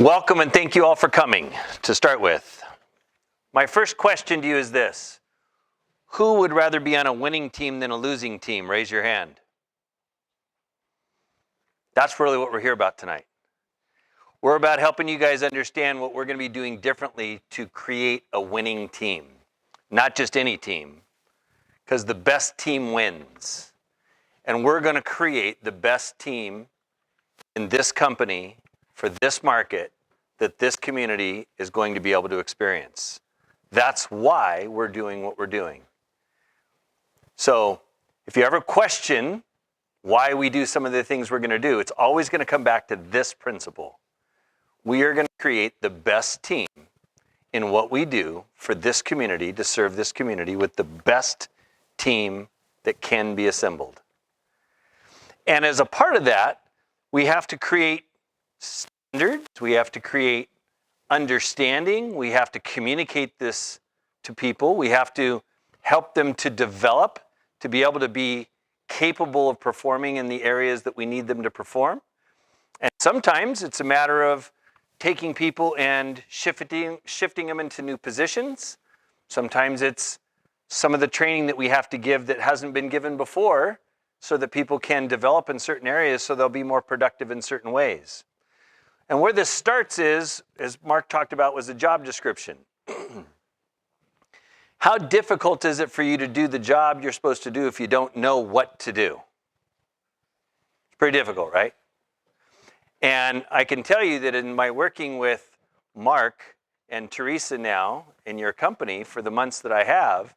Welcome and thank you all for coming. To start with, my first question to you is this. Who would rather be on a winning team than a losing team? Raise your hand. That's really what we're here about tonight. We're about helping you guys understand what we're going to be doing differently to create a winning team. Not just any team, because the best team wins. And we're going to create the best team in this company for this market that this community is going to be able to experience. That's why we're doing what we're doing. So if you ever question why we do some of the things we're going to do, it's always going to come back to this principle. We are going to create the best team in what we do for this community to serve this community with the best team that can be assembled. And as a part of that, we have to create standards, we have to create understanding, we have to communicate this to people, we have to help them to develop, to be able to be capable of performing in the areas that we need them to perform. And sometimes it's a matter of taking people and shifting them into new positions. Sometimes it's some of the training that we have to give that hasn't been given before so that people can develop in certain areas so they'll be more productive in certain ways. And where this starts is, as Mark talked about, was the job description. How difficult is it for you to do the job you're supposed to do if you don't know what to do? It's pretty difficult, right? And I can tell you that in my working with Mark and Teresa now in your company for the months that I have,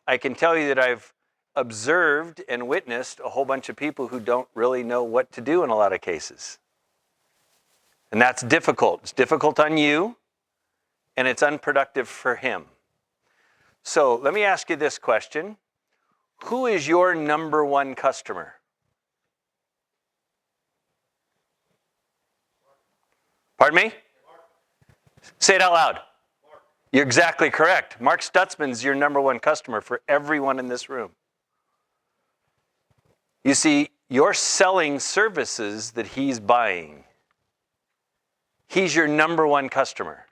I can tell you that I've observed and witnessed a whole bunch of people who don't really know what to do in a lot of cases. And that's difficult. It's difficult on you, and it's unproductive for him. So let me ask you this question. Who is your number one customer? Pardon me? Say it out loud. You're exactly correct. Mark Stutzman's your number one customer for everyone in this room. You see, you're selling services that he's buying. He's your number one customer.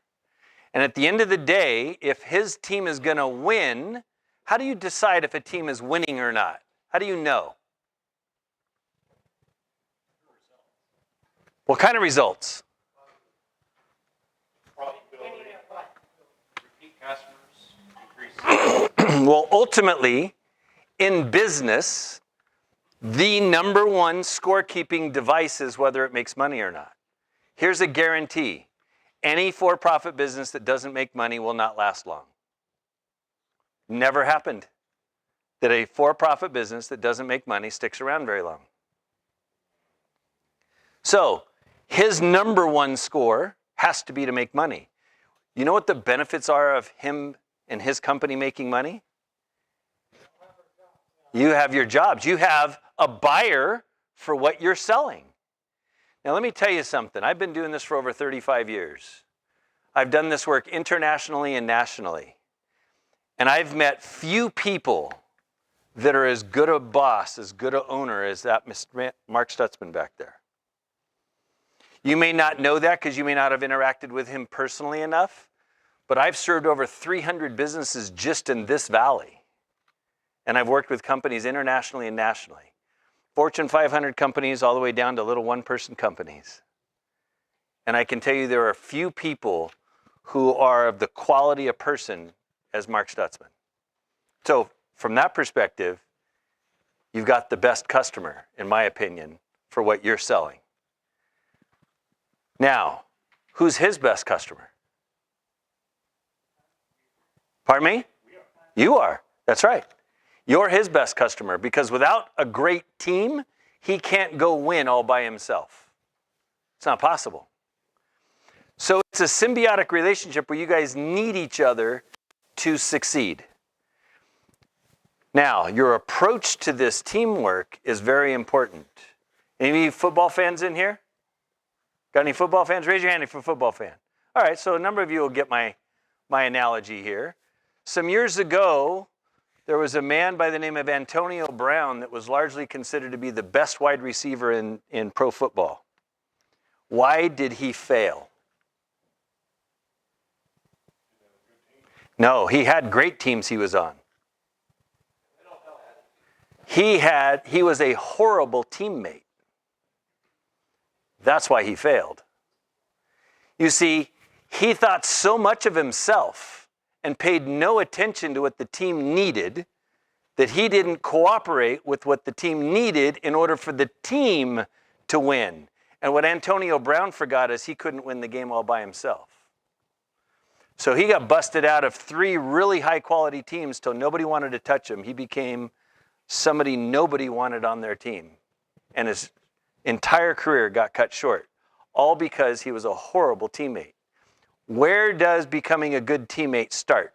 And at the end of the day, if his team is going to win, how do you decide if a team is winning or not? How do you know? What kind of results? Repeat customers, increase. Well, ultimately, in business, the number one scorekeeping device is whether it makes money or not. Here's a guarantee. Any for-profit business that doesn't make money will not last long. Never happened that a for-profit business that doesn't make money sticks around very long. So, his number one score has to be to make money. You know what the benefits are of him and his company making money? You have your jobs. You have a buyer for what you're selling. Now, let me tell you something. I've been doing this for over 35 years. I've done this work internationally and nationally. And I've met few people that are as good a boss, as good an owner as that Mr. Mark Stutzman back there. You may not know that because you may not have interacted with him personally enough, but I've served over 300 businesses just in this valley. And I've worked with companies internationally and nationally. Fortune 500 companies all the way down to little one-person companies. And I can tell you there are few people who are of the quality of person as Mark Stutzman. So from that perspective, you've got the best customer, in my opinion, for what you're selling. Now, who's his best customer? Pardon me? You are. That's right. You're his best customer because without a great team, he can't go win all by himself. It's not possible. So it's a symbiotic relationship where you guys need each other to succeed. Now, your approach to this teamwork is very important. Any football fans in here? Got any football fans? Raise your hand if you're a football fan. All right, so a number of you will get my analogy here. Some years ago, there was a man by the name of Antonio Brown that was largely considered to be the best wide receiver in pro football. Why did he fail? No, he had great teams he was on. He was a horrible teammate. That's why he failed. You see, he thought so much of himself and paid no attention to what the team needed that he didn't cooperate with what the team needed in order for the team to win. And what Antonio Brown forgot is he couldn't win the game all by himself. So he got busted out of 3 really high-quality teams till nobody wanted to touch him. He became somebody nobody wanted on their team. And his entire career got cut short, all because he was a horrible teammate. Where does becoming a good teammate start?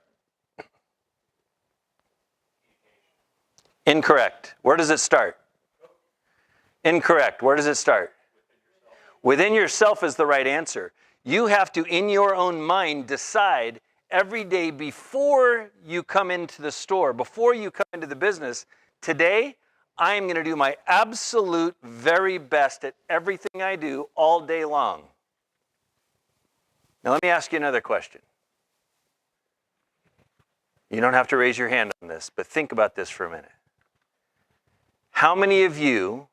Incorrect. Where does it start? Incorrect. Where does it start? Within yourself is the right answer. You have to, in your own mind, decide every day before you come into the store, before you come into the business, today, I am going to do my absolute very best at everything I do all day long. Now, let me ask you another question. You don't have to raise your hand on this, but think about this for a minute. How many of you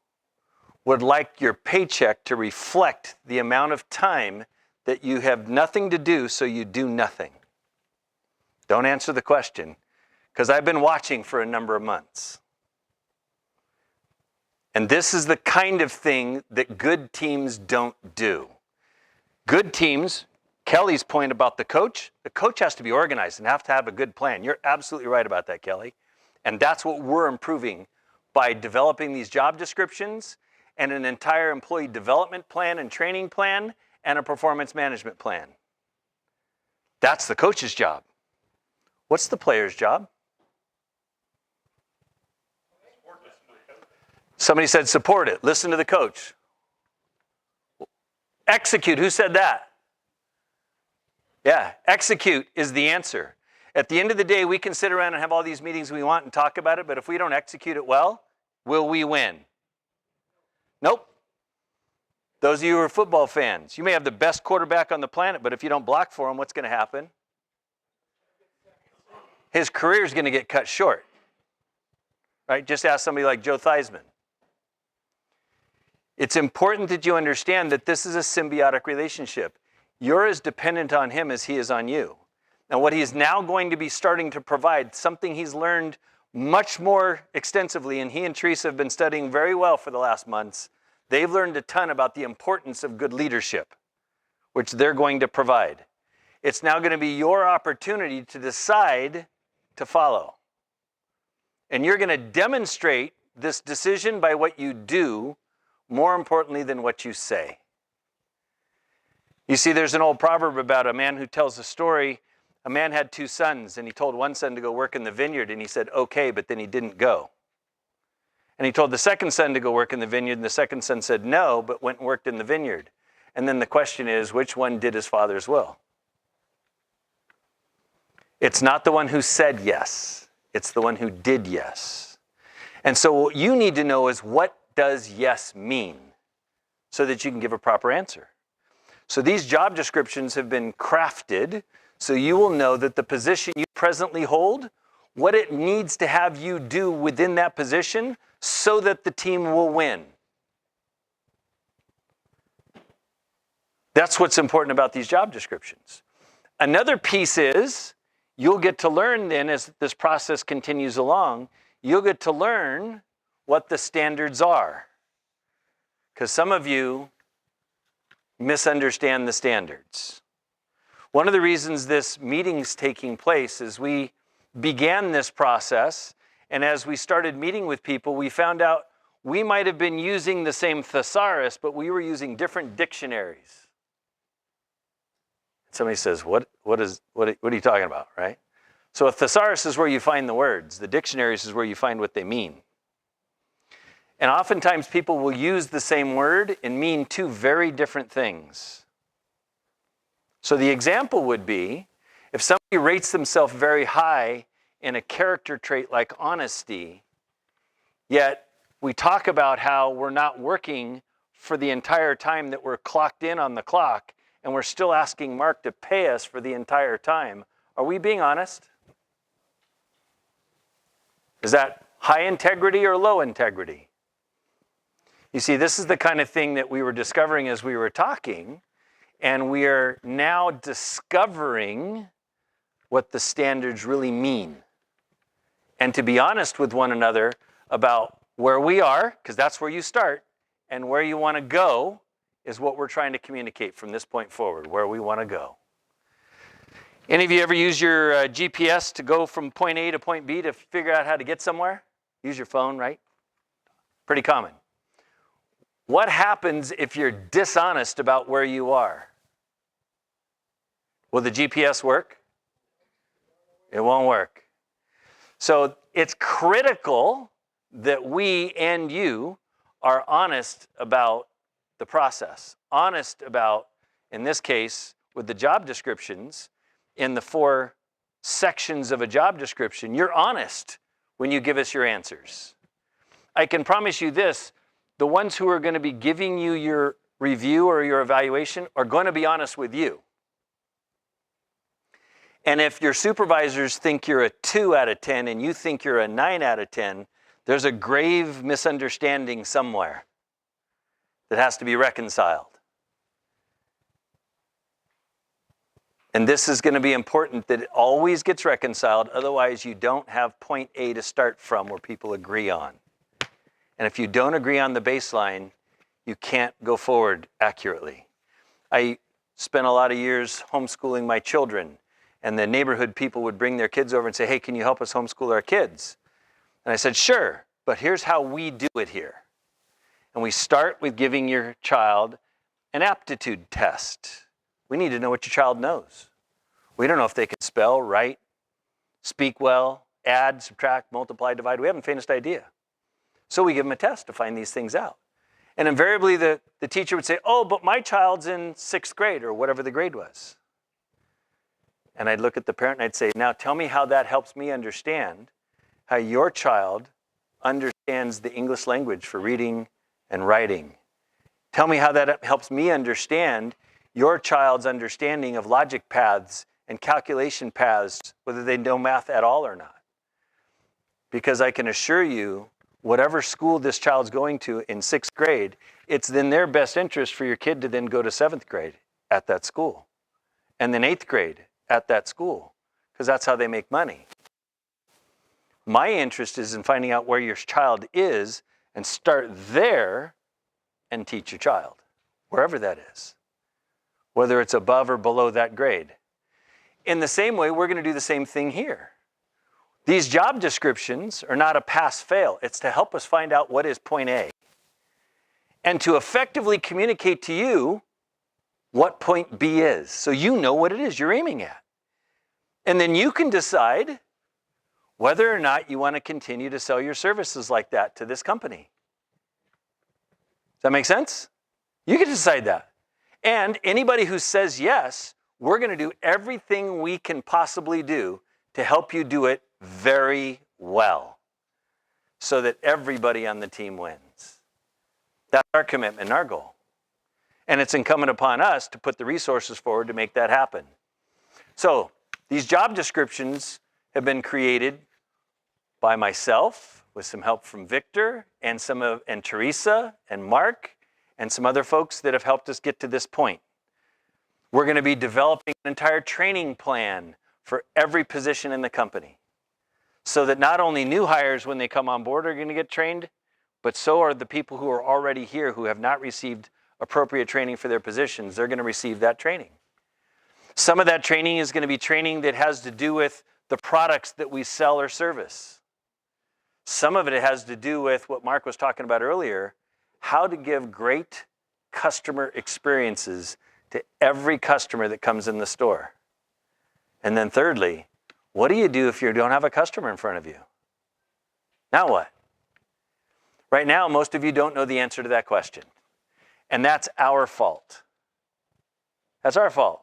would like your paycheck to reflect the amount of time that you have nothing to do, so you do nothing? Don't answer the question, because I've been watching for a number of months. And this is the kind of thing that good teams don't do. Good teams, Kelly's point about the coach has to be organized and have to have a good plan. You're absolutely right about that, Kelly. And that's what we're improving by developing these job descriptions and an entire employee development plan and training plan and a performance management plan. That's the coach's job. What's the player's job? Somebody said support it. Listen to the coach. Execute. Who said that? Yeah, execute is the answer. At the end of the day, we can sit around and have all these meetings we want and talk about it, but if we don't execute it well, will we win? Nope. Those of you who are football fans, you may have the best quarterback on the planet, but if you don't block for him, what's going to happen? His career is going to get cut short. Right? Just ask somebody like Joe Theismann. It's important that you understand that this is a symbiotic relationship. You're as dependent on him as he is on you. And what he is now going to be starting to provide, something he's learned much more extensively, and he and Teresa have been studying very well for the last months. They've learned a ton about the importance of good leadership, which they're going to provide. It's now going to be your opportunity to decide to follow. And you're going to demonstrate this decision by what you do, more importantly than what you say. You see, there's an old proverb about a man who tells a story. A man had 2 sons, and he told one son to go work in the vineyard, and he said, okay, but then he didn't go. And he told the second son to go work in the vineyard, and the second son said no, but went and worked in the vineyard. And then the question is, which one did his father's will? It's not the one who said yes. It's the one who did yes. And so what you need to know is, what does yes mean? So that you can give a proper answer. So these job descriptions have been crafted so you will know that the position you presently hold, what it needs to have you do within that position so that the team will win. That's what's important about these job descriptions. Another piece is, you'll get to learn then, as this process continues along, you'll get to learn what the standards are. Because some of you misunderstand the standards. One of the reasons this meeting's taking place is we began this process, and as we started meeting with people, we found out we might have been using the same thesaurus, but we were using different dictionaries. Somebody says, what are you talking about, right? So a thesaurus is where you find the words. The dictionaries is where you find what they mean. And oftentimes people will use the same word and mean 2 very different things. So the example would be, if somebody rates themselves very high in a character trait like honesty, yet we talk about how we're not working for the entire time that we're clocked in on the clock, and we're still asking Mark to pay us for the entire time, Are we being honest? Is that high integrity or low integrity? You see, this is the kind of thing that we were discovering as we were talking, and we are now discovering what the standards really mean. And to be honest with one another about where we are, because that's where you start, and where you want to go is what we're trying to communicate from this point forward, where we want to go. Any of you ever use your GPS to go from point A to point B to figure out how to get somewhere? Use your phone, right? Pretty common. What happens if you're dishonest about where you are? Will the GPS work? It won't work. So it's critical that we and you are honest about the process. Honest about, in this case, with the job descriptions, in the 4 sections of a job description, you're honest when you give us your answers. I can promise you this, the ones who are going to be giving you your review or your evaluation are going to be honest with you. And if your supervisors think you're a 2 out of 10 and you think you're a 9 out of 10, there's a grave misunderstanding somewhere that has to be reconciled. And this is going to be important that it always gets reconciled, otherwise you don't have point A to start from where people agree on. And if you don't agree on the baseline, you can't go forward accurately. I spent a lot of years homeschooling my children, and the neighborhood people would bring their kids over and say, hey, can you help us homeschool our kids? And I said, sure, but here's how we do it here. And we start with giving your child an aptitude test. We need to know what your child knows. We don't know if they can spell, write, speak well, add, subtract, multiply, divide. We haven't the faintest idea. So we give them a test to find these things out. And invariably the teacher would say, oh, but my child's in 6th grade or whatever the grade was. And I'd look at the parent and I'd say, now tell me how that helps me understand how your child understands the English language for reading and writing. Tell me how that helps me understand your child's understanding of logic paths and calculation paths, whether they know math at all or not. Because I can assure you, whatever school this child's going to in 6th grade, it's in their best interest for your kid to then go to 7th grade at that school. And then 8th grade at that school, because that's how they make money. My interest is in finding out where your child is and start there and teach your child, wherever that is, whether it's above or below that grade. In the same way, we're going to do the same thing here. These job descriptions are not a pass-fail. It's to help us find out what is point A and to effectively communicate to you what point B is, so you know what it is you're aiming at. And then you can decide whether or not you want to continue to sell your services like that to this company. Does that make sense? You can decide that. And anybody who says yes, we're going to do everything we can possibly do to help you do it very well so that everybody on the team wins. That's our commitment and our goal. And it's incumbent upon us to put the resources forward to make that happen. So these job descriptions have been created by myself with some help from Victor and Teresa and Mark and some other folks that have helped us get to this point. We're going to be developing an entire training plan for every position in the company so that not only new hires when they come on board are going to get trained, but so are the people who are already here who have not received appropriate training for their positions. They're going to receive that training. Some of that training is going to be training that has to do with the products that we sell or service. Some of it has to do with what Mark was talking about earlier, how to give great customer experiences to every customer that comes in the store. And then thirdly, what do you do if you don't have a customer in front of you? Now what? Right now, most of you don't know the answer to that question. And that's our fault. That's our fault.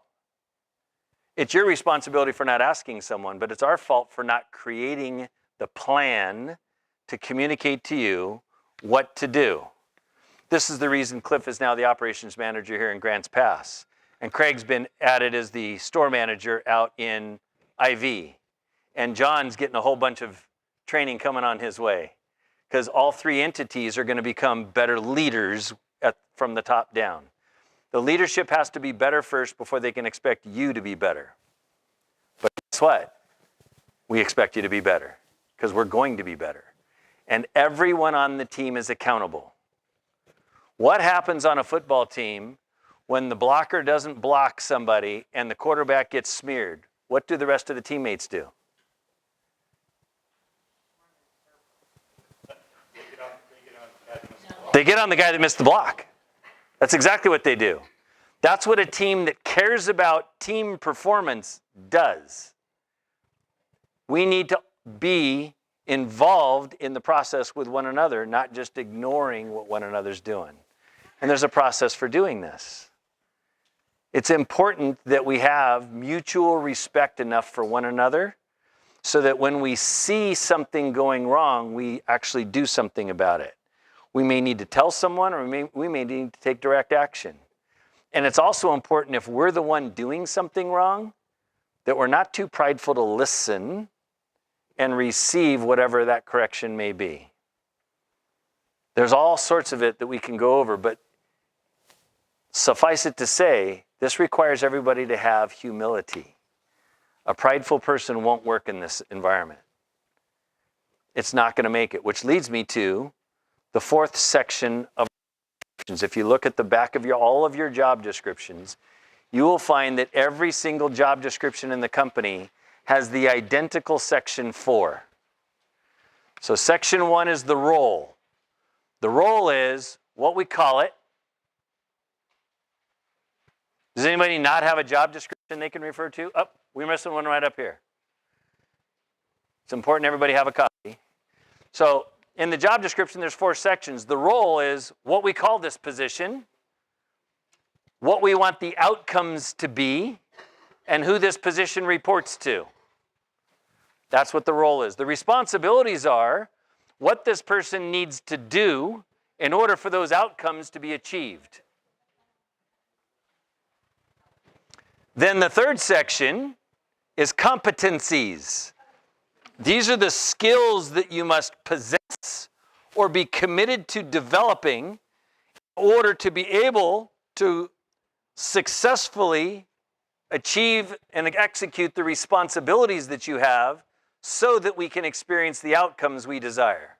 It's your responsibility for not asking someone, but it's our fault for not creating the plan to communicate to you what to do. This is the reason Cliff is now the operations manager here in Grants Pass. And Craig's been added as the store manager out in IV. And John's getting a whole bunch of training coming on his way, because all three entities are going to become better leaders from the top down. The leadership has to be better first before they can expect you to be better. But guess what? We expect you to be better, because we're going to be better. And everyone on the team is accountable. What happens on a football team when the blocker doesn't block somebody and the quarterback gets smeared? What do the rest of the teammates do? They get on the guy that missed the block. That's exactly what they do. That's what a team that cares about team performance does. We need to be involved in the process with one another, not just ignoring what one another's doing. And there's a process for doing this. It's important that we have mutual respect enough for one another so that when we see something going wrong, we actually do something about it. We may need to tell someone, or we may need to take direct action. And it's also important, if we're the one doing something wrong, that we're not too prideful to listen and receive whatever that correction may be. There's all sorts of it that we can go over, but suffice it to say, this requires everybody to have humility. A prideful person won't work in this environment. It's not going to make it, which leads me to the fourth section of descriptions. If you look at the back of all of your job descriptions, you will find that every single job description in the company has the identical section 4. So section 1 is the role. The role is what we call it. Does anybody not have a job description they can refer to? Oh, we're missing one right up here. It's important everybody have a copy. So in the job description, there's 4 sections. The role is what we call this position, what we want the outcomes to be, and who this position reports to. That's what the role is. The responsibilities are what this person needs to do in order for those outcomes to be achieved. Then the third section is competencies. These are the skills that you must possess or be committed to developing in order to be able to successfully achieve and execute the responsibilities that you have so that we can experience the outcomes we desire.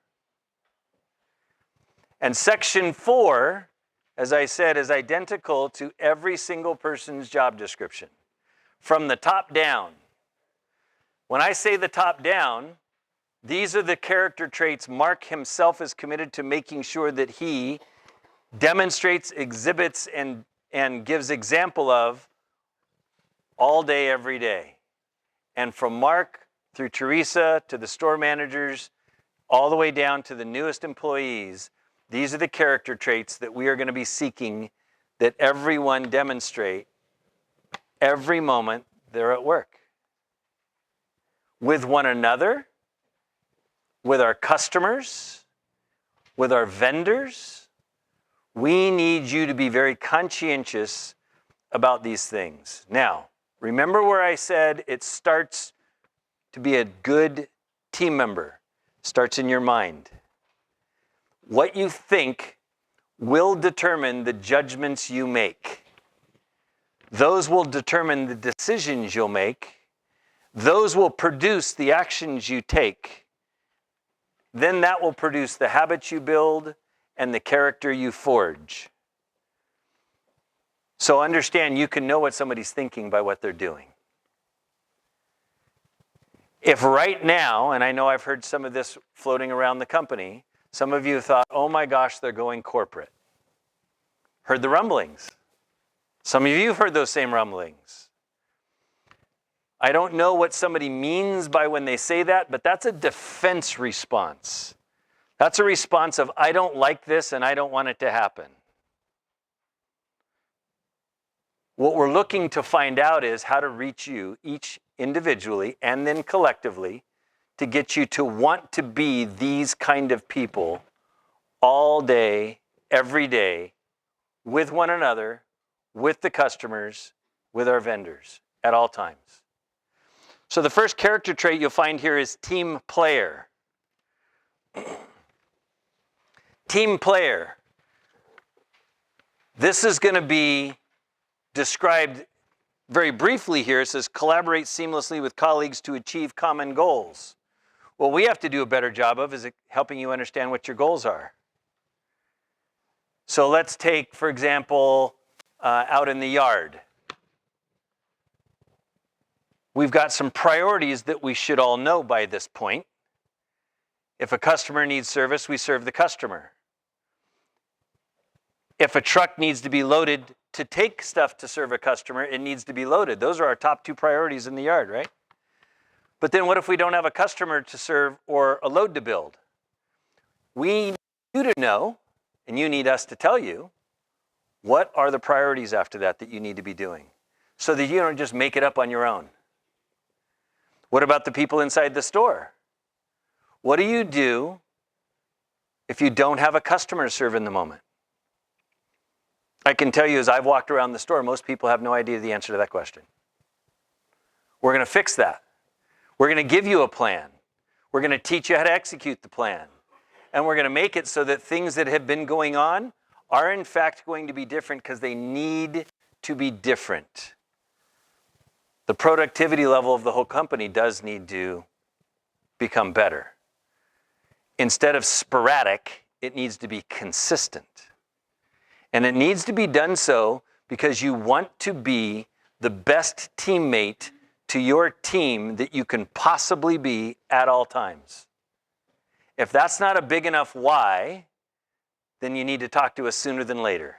And section 4, as I said, is identical to every single person's job description, from the top down. When I say the top down, these are the character traits Mark himself is committed to making sure that he demonstrates, exhibits, and gives example of all day, every day. And from Mark through Teresa to the store managers, all the way down to the newest employees, these are the character traits that we are going to be seeking that everyone demonstrate every moment they're at work. With one another, with our customers, with our vendors. We need you to be very conscientious about these things. Now, remember where I said it starts to be a good team member. Starts in your mind. What you think will determine the judgments you make. Those will determine the decisions you'll make. Those will produce the actions you take. Then that will produce the habits you build and the character you forge. So understand, you can know what somebody's thinking by what they're doing. If right now, and I know I've heard some of this floating around the company, some of you thought, oh my gosh, they're going corporate. Heard the rumblings. Some of you have heard those same rumblings. I don't know what somebody means by when they say that, but that's a defense response. That's a response of, I don't like this and I don't want it to happen. What we're looking to find out is how to reach you, each individually and then collectively, to get you to want to be these kind of people all day, every day, with one another, with the customers, with our vendors, at all times. So the first character trait you'll find here is team player. Team player. This is going to be described very briefly here. It says collaborate seamlessly with colleagues to achieve common goals. What we have to do a better job of is helping you understand what your goals are. So let's take, for example, out in the yard. We've got some priorities that we should all know by this point. If a customer needs service, we serve the customer. If a truck needs to be loaded to take stuff to serve a customer, it needs to be loaded. Those are our top two priorities in the yard, right? But then what if we don't have a customer to serve or a load to build? We need you to know, and you need us to tell you, what are the priorities after that you need to be doing, so that you don't just make it up on your own. What about the people inside the store? What do you do if you don't have a customer to serve in the moment? I can tell you, as I've walked around the store, most people have no idea the answer to that question. We're going to fix that. We're going to give you a plan. We're going to teach you how to execute the plan. And we're going to make it so that things that have been going on are in fact going to be different because they need to be different. The productivity level of the whole company does need to become better. Instead of sporadic, it needs to be consistent. And it needs to be done so because you want to be the best teammate to your team that you can possibly be at all times. If that's not a big enough why, then you need to talk to us sooner than later.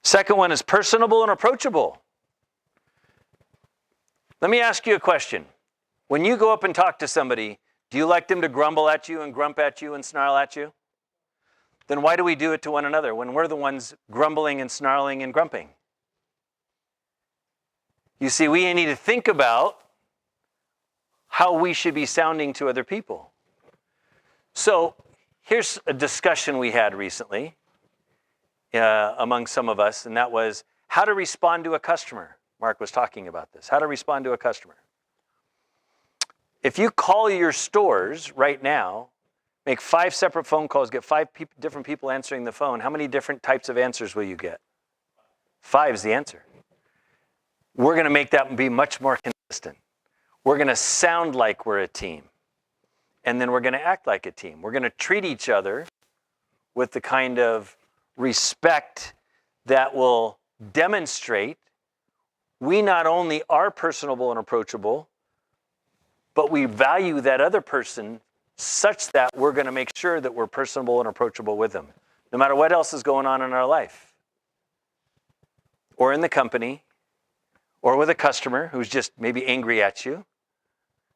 Second one is personable and approachable. Let me ask you a question. When you go up and talk to somebody, do you like them to grumble at you and grump at you and snarl at you? Then why do we do it to one another when we're the ones grumbling and snarling and grumping? You see, we need to think about how we should be sounding to other people. So here's a discussion we had recently among some of us, and that was how to respond to a customer. Mark was talking about this, how to respond to a customer. If you call your stores right now, make 5 separate phone calls, get 5 different people answering the phone, how many different types of answers will you get? 5 is the answer. We're going to make that be much more consistent. We're going to sound like we're a team. And then we're going to act like a team. We're going to treat each other with the kind of respect that will demonstrate we not only are personable and approachable, but we value that other person such that we're going to make sure that we're personable and approachable with them, no matter what else is going on in our life, or in the company, or with a customer who's just maybe angry at you,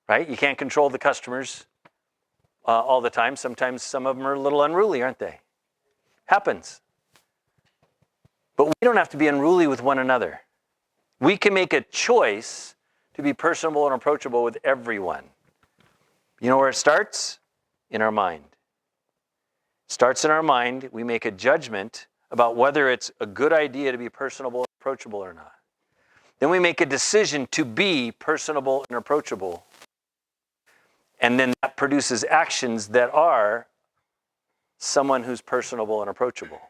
right? You can't control the customers all the time. Sometimes some of them are a little unruly, aren't they? Happens. But we don't have to be unruly with one another. We can make a choice to be personable and approachable with everyone. You know where it starts? In our mind. It starts in our mind. We make a judgment about whether it's a good idea to be personable and approachable or not. Then we make a decision to be personable and approachable. And then that produces actions that are someone who's personable and approachable.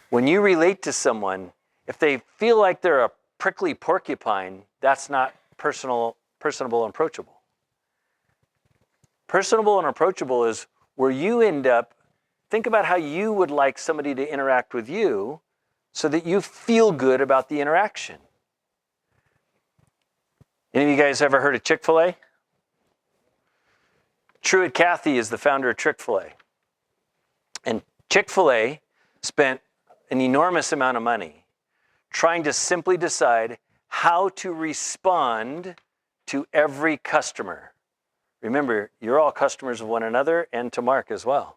When you relate to someone, if they feel like they're a prickly porcupine, that's not personable and approachable. Personable and approachable is where you end up, think about how you would like somebody to interact with you so that you feel good about the interaction. Any of you guys ever heard of Chick-fil-A? Truett Cathy is the founder of Chick-fil-A. And Chick-fil-A spent an enormous amount of money trying to simply decide how to respond to every customer. Remember, you're all customers of one another and to Mark as well.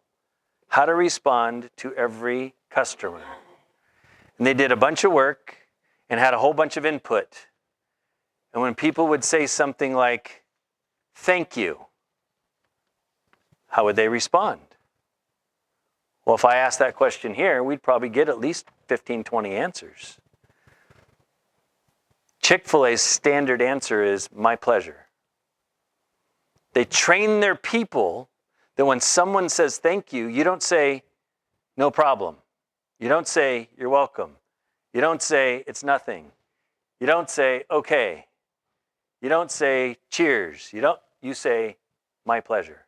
How to respond to every customer. And they did a bunch of work and had a whole bunch of input. And when people would say something like, "Thank you," how would they respond? Well, if I asked that question here, we'd probably get at least 15, 20 answers. Chick-fil-A's standard answer is, my pleasure. They train their people that when someone says thank you, you don't say, no problem. You don't say, you're welcome. You don't say, it's nothing. You don't say, okay. You don't say, cheers. You say, my pleasure.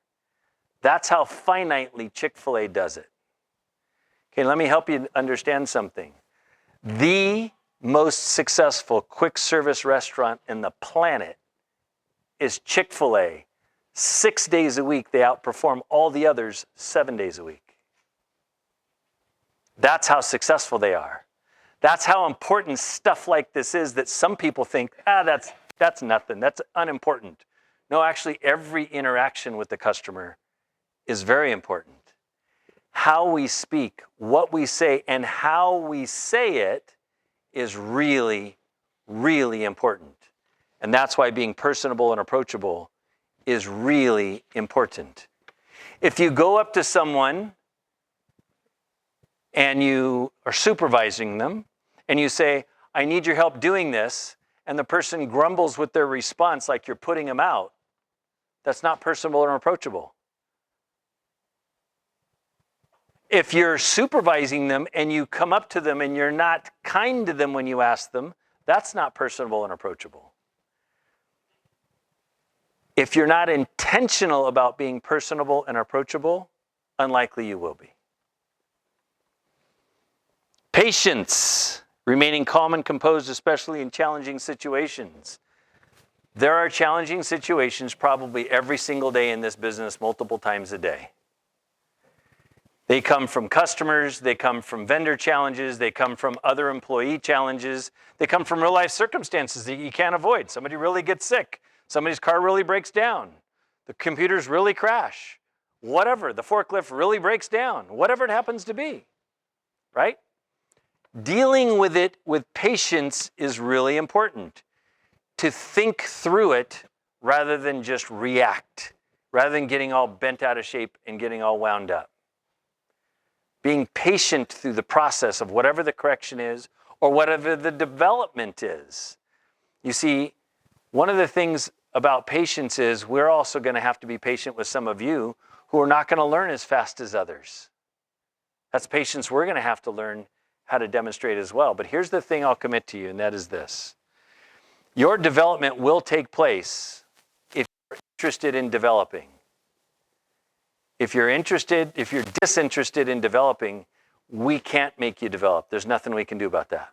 That's how finitely Chick-fil-A does it. Okay, let me help you understand something. The most successful quick service restaurant in the planet is Chick-fil-A. 6 days a week, they outperform all the others 7 days a week. That's how successful they are. That's how important stuff like this is that some people think, that's nothing, that's unimportant. No, actually, every interaction with the customer is very important. How we speak, what we say, and how we say it is really, really important. And that's why being personable and approachable is really important. If you go up to someone and you are supervising them and you say, I need your help doing this, and the person grumbles with their response like you're putting them out, that's not personable or approachable. If you're supervising them and you come up to them and you're not kind to them when you ask them, that's not personable and approachable. If you're not intentional about being personable and approachable, unlikely you will be. Patience, remaining calm and composed, especially in challenging situations. There are challenging situations probably every single day in this business, multiple times a day. They come from customers, they come from vendor challenges, they come from other employee challenges, they come from real life circumstances that you can't avoid. Somebody really gets sick, somebody's car really breaks down, the computers really crash, whatever, the forklift really breaks down, whatever it happens to be, right? Dealing with it with patience is really important. To think through it rather than just react, rather than getting all bent out of shape and getting all wound up. Being patient through the process of whatever the correction is or whatever the development is. You see, one of the things about patience is we're also going to have to be patient with some of you who are not going to learn as fast as others. That's patience we're going to have to learn how to demonstrate as well. But here's the thing I'll commit to you, and that is this. Your development will take place if you're interested in developing. If you're disinterested in developing, we can't make you develop. There's nothing we can do about that.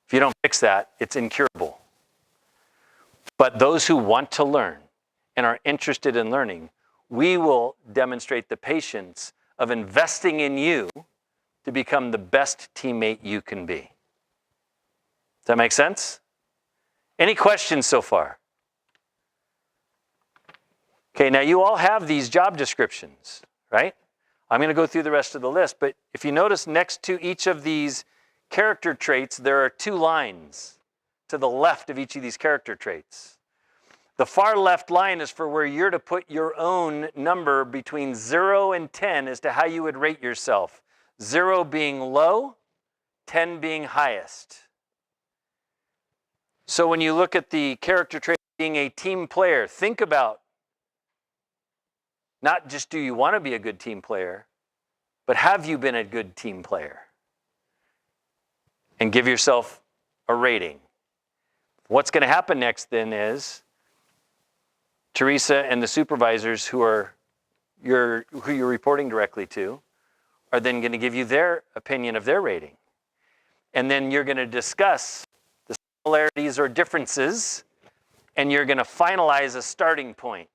If you don't fix that, it's incurable. But those who want to learn and are interested in learning, we will demonstrate the patience of investing in you to become the best teammate you can be. Does that make sense? Any questions so far? Okay, now you all have these job descriptions, right? I'm going to go through the rest of the list, but if you notice next to each of these character traits, there are 2 lines to the left of each of these character traits. The far left line is for where you're to put your own number between 0 and 10 as to how you would rate yourself. 0 being low, 10 being highest. So when you look at the character trait being a team player, think about not just do you want to be a good team player, but have you been a good team player? And give yourself a rating. What's going to happen next then is Teresa and the supervisors who you're reporting directly to are then going to give you their opinion of their rating. And then you're going to discuss the similarities or differences, and you're going to finalize a starting point.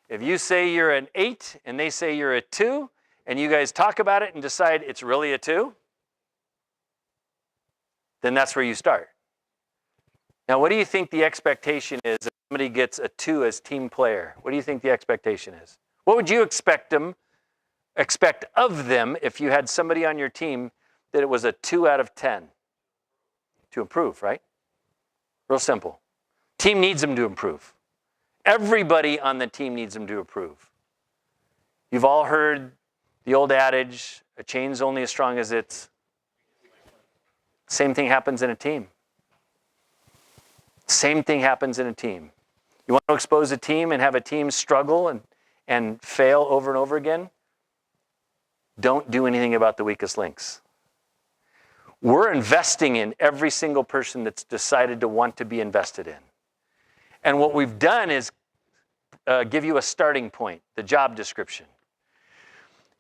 If you say you're an 8 and they say you're a 2, and you guys talk about it and decide it's really a 2, then that's where you start. Now, what do you think the expectation is if somebody gets a 2 as team player? What do you think the expectation is? What would you expect of them if you had somebody on your team that it was a 2 out of 10? To improve, right? Real simple. Team needs them to improve. Everybody on the team needs them to improve. You've all heard the old adage, a chain's only as strong as its. Same thing happens in a team. Same thing happens in a team. You want to expose a team and have a team struggle and fail over and over again? Don't do anything about the weakest links. We're investing in every single person that's decided to want to be invested in. And what we've done is give you a starting point, the job description.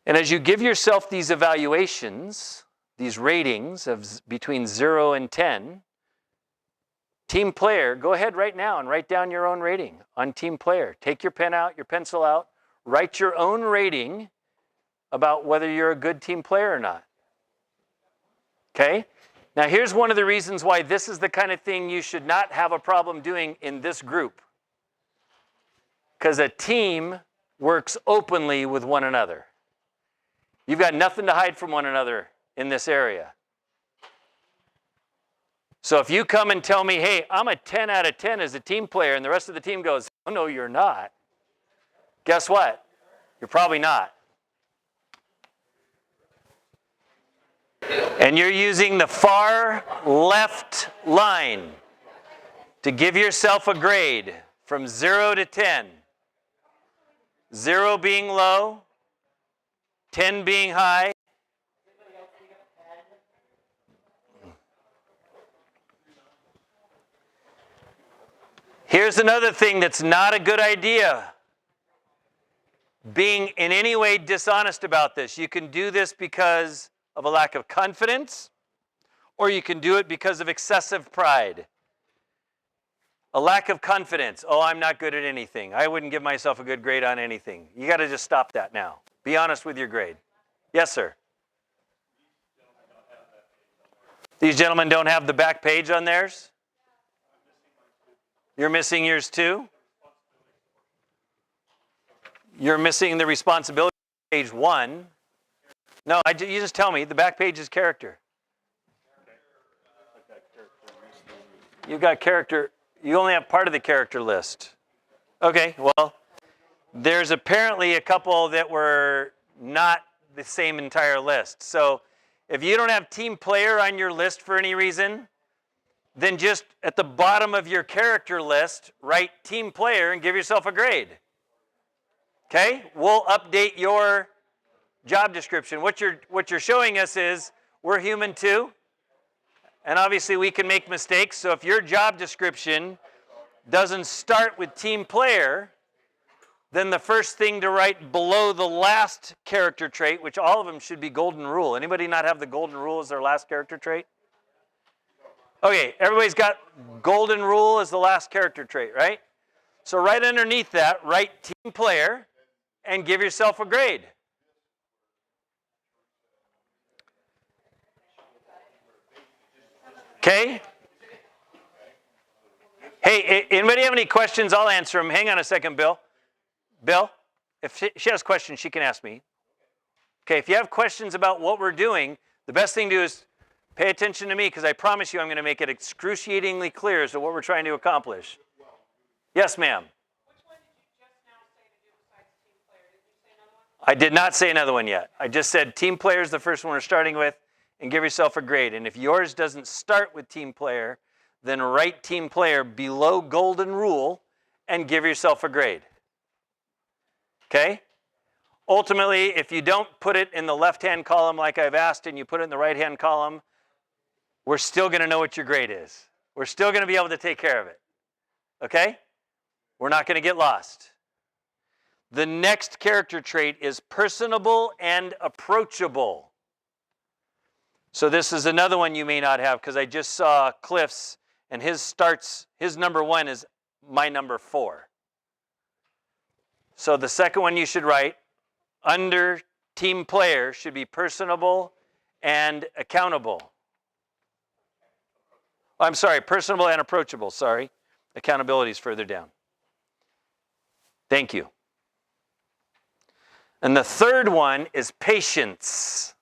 And as you give yourself these evaluations, these ratings of between 0 and 10, team player, go ahead right now and write down your own rating on team player. Take your pen out, your pencil out, write your own rating about whether you're a good team player or not. Okay? Now here's one of the reasons why this is the kind of thing you should not have a problem doing in this group. Because a team works openly with one another. You've got nothing to hide from one another in this area. So if you come and tell me, hey, I'm a 10 out of 10 as a team player, and the rest of the team goes, oh, no, you're not. Guess what? You're probably not. And you're using the far left line to give yourself a grade from 0 to 10. 0 being low, 10 being high. Here's another thing that's not a good idea. Being in any way dishonest about this. You can do this because of a lack of confidence, or you can do it because of excessive pride. A lack of confidence. Oh, I'm not good at anything. I wouldn't give myself a good grade on anything. You got to just stop that now. Be honest with your grade. Yes, sir. These gentlemen don't have the back page on theirs? You're missing yours too? You're missing the responsibility page 1. No, you just tell me. The back page is character. You've got character. You only have part of the character list. Okay, well, there's apparently a couple that were not the same entire list. So if you don't have team player on your list for any reason, then just at the bottom of your character list, write team player and give yourself a grade. Okay? We'll update your job description. What you're showing us is we're human too. And obviously we can make mistakes. So if your job description doesn't start with team player, then the first thing to write below the last character trait, which all of them should be golden rule. Anybody not have the golden rule as their last character trait? Okay, everybody's got golden rule as the last character trait, right? So right underneath that, write team player and give yourself a grade. Okay? Hey, anybody have any questions? I'll answer them. Hang on a second, Bill. Bill, if she has questions, she can ask me. Okay, if you have questions about what we're doing, the best thing to do is pay attention to me, because I promise you I'm going to make it excruciatingly clear as to what we're trying to accomplish. Yes, ma'am. Which one did you just now say to do besides team player? Did you say another one? I did not say another one yet. I just said team player is the first one we're starting with, and give yourself a grade. And if yours doesn't start with team player, then write team player below golden rule and give yourself a grade. Okay? Ultimately, if you don't put it in the left-hand column like I've asked and you put it in the right-hand column, we're still going to know what your grade is. We're still going to be able to take care of it. Okay? We're not going to get lost. The next character trait is personable and approachable. So this is another one you may not have, because I just saw Cliff's, and his number 1 is my number 4. So the second one you should write under team player should be personable and accountable. I'm sorry, personable and approachable, sorry. Accountability is further down. Thank you. And the third one is patience.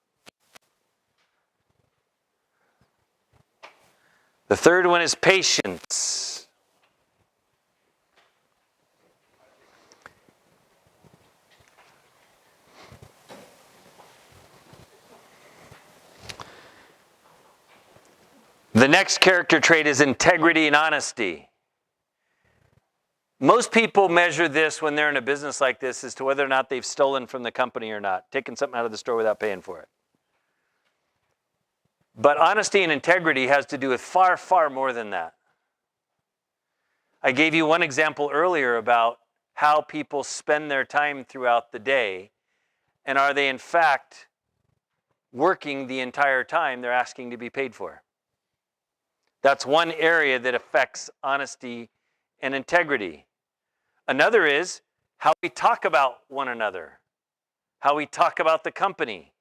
The third one is patience. The next character trait is integrity and honesty. Most people measure this when they're in a business like this as to whether or not they've stolen from the company or not, taken something out of the store without paying for it. But honesty and integrity has to do with far, far more than that. I gave you one example earlier about how people spend their time throughout the day, and are they in fact working the entire time they're asking to be paid for? That's one area that affects honesty and integrity. Another is how we talk about one another, how we talk about the company,